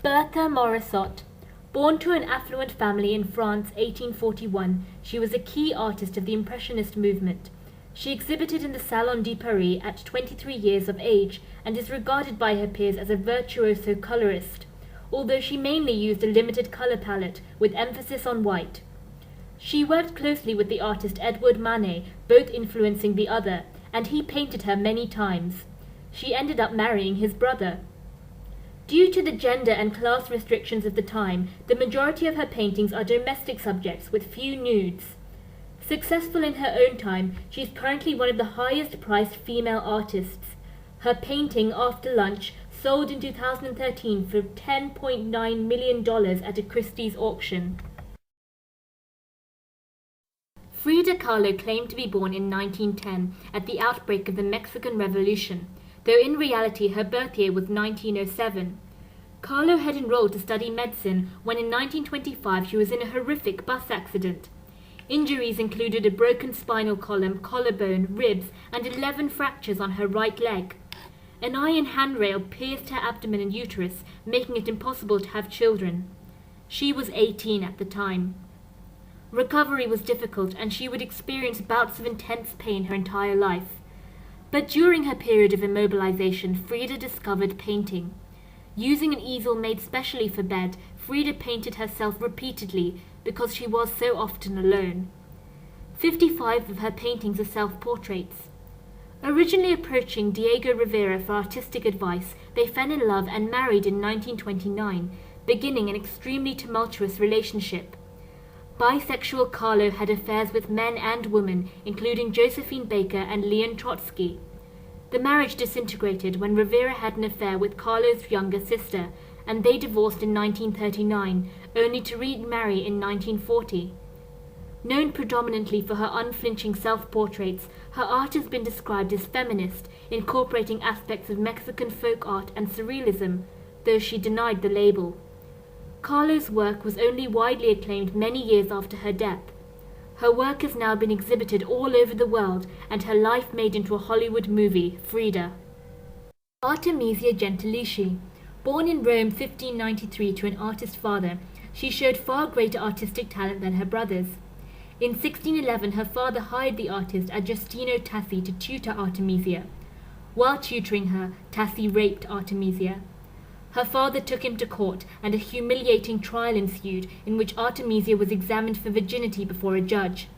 Berthe Morisot. Born to an affluent family in France 1841, she was a key artist of the Impressionist movement. She exhibited in the Salon de Paris at 23 years of age and is regarded by her peers as a virtuoso colorist, although she mainly used a limited color palette with emphasis on white. She worked closely with the artist Edouard Manet, both influencing the other, and he painted her many times. She ended up marrying his brother. Due to the gender and class restrictions of the time, the majority of her paintings are domestic subjects with few nudes. Successful in her own time, she is currently one of the highest priced female artists. Her painting, After Lunch, sold in 2013 for $10.9 million at a Christie's auction. Frida Kahlo claimed to be born in 1910 at the outbreak of the Mexican Revolution, though in reality her birth year was 1907. Kahlo had enrolled to study medicine when in 1925 she was in a horrific bus accident. Injuries included a broken spinal column, collarbone, ribs, and 11 fractures on her right leg. An iron handrail pierced her abdomen and uterus, making it impossible to have children. She was 18 at the time. Recovery was difficult, and she would experience bouts of intense pain her entire life. But during her period of immobilization, Frida discovered painting. Using an easel made specially for bed, Frida painted herself repeatedly because she was so often alone. 55 of her paintings are self-portraits. Originally approaching Diego Rivera for artistic advice, they fell in love and married in 1929, beginning an extremely tumultuous relationship. Bisexual Kahlo had affairs with men and women, including Josephine Baker and Leon Trotsky. The marriage disintegrated when Rivera had an affair with Kahlo's younger sister, and they divorced in 1939, only to remarry in 1940. Known predominantly for her unflinching self-portraits, her art has been described as feminist, incorporating aspects of Mexican folk art and surrealism, though she denied the label. Kahlo's work was only widely acclaimed many years after her death. Her work has now been exhibited all over the world, and her life made into a Hollywood movie, Frida. Artemisia Gentileschi. Born in Rome 1593 to an artist father, she showed far greater artistic talent than her brothers. In 1611, her father hired the artist Agostino Tassi to tutor Artemisia. While tutoring her, Tassi raped Artemisia. Her father took him to court, and a humiliating trial ensued in which Artemisia was examined for virginity before a judge.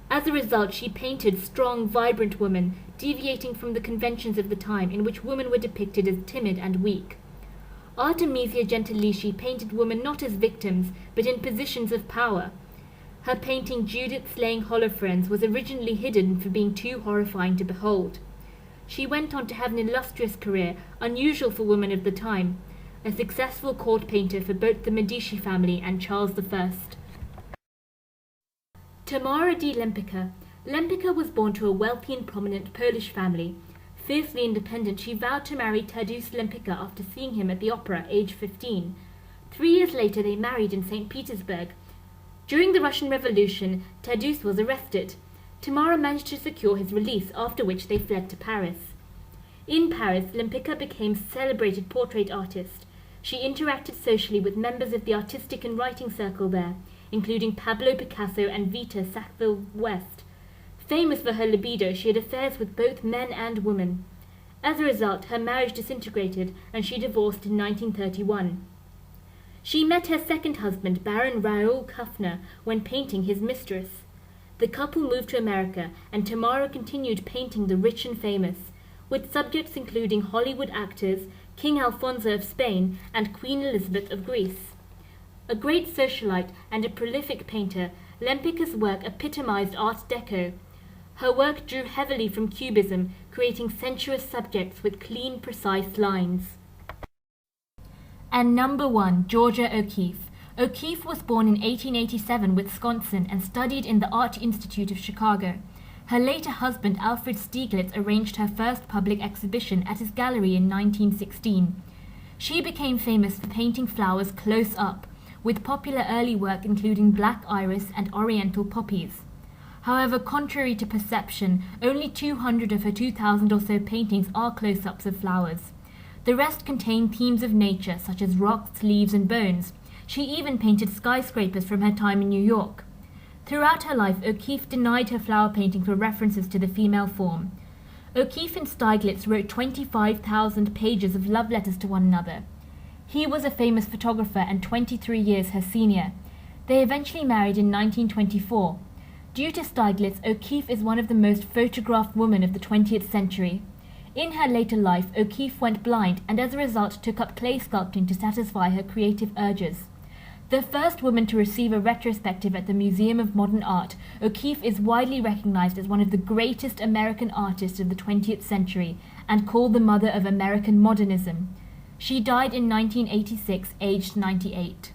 As a result, she painted strong, vibrant women, deviating from the conventions of the time in which women were depicted as timid and weak. Artemisia Gentileschi painted women not as victims, but in positions of power. Her painting Judith slaying Holofernes was originally hidden for being too horrifying to behold. She went on to have an illustrious career, unusual for women of the time, a successful court painter for both the Medici family and Charles I. Tamara de Lempicka. Lempicka was born to a wealthy and prominent Polish family. Fiercely independent, she vowed to marry Tadeusz Lempicka after seeing him at the opera, age 15. 3 years later, they married in St. Petersburg. During the Russian Revolution, Tadeusz was arrested. Tamara managed to secure his release, after which they fled to Paris. In Paris, Lempicka became a celebrated portrait artist. She interacted socially with members of the artistic and writing circle there, including Pablo Picasso and Vita Sackville-West. Famous for her libido, she had affairs with both men and women. As a result, her marriage disintegrated, and she divorced in 1931. She met her second husband, Baron Raoul Kuffner, when painting his mistress. The couple moved to America, and Tamara continued painting the rich and famous, with subjects including Hollywood actors, King Alfonso of Spain, and Queen Elizabeth of Greece. A great socialite and a prolific painter, Lempicka's work epitomized Art Deco. Her work drew heavily from Cubism, creating sensuous subjects with clean, precise lines. And number 1, Georgia O'Keeffe. O'Keeffe was born in 1887 in Wisconsin and studied in the Art Institute of Chicago. Her later husband, Alfred Stieglitz, arranged her first public exhibition at his gallery in 1916. She became famous for painting flowers close up, with popular early work including black iris and oriental poppies. However, contrary to perception, only 200 of her 2,000 or so paintings are close-ups of flowers. The rest contain themes of nature, such as rocks, leaves, and bones. She even painted skyscrapers from her time in New York. Throughout her life, O'Keeffe denied her flower paintings were references to the female form. O'Keeffe and Stieglitz wrote 25,000 pages of love letters to one another. He was a famous photographer and 23 years her senior. They eventually married in 1924. Due to Stieglitz, O'Keeffe is one of the most photographed women of the 20th century. In her later life, O'Keeffe went blind and as a result took up clay sculpting to satisfy her creative urges. The first woman to receive a retrospective at the Museum of Modern Art, O'Keeffe is widely recognized as one of the greatest American artists of the 20th century and called the mother of American modernism. She died in 1986, aged 98.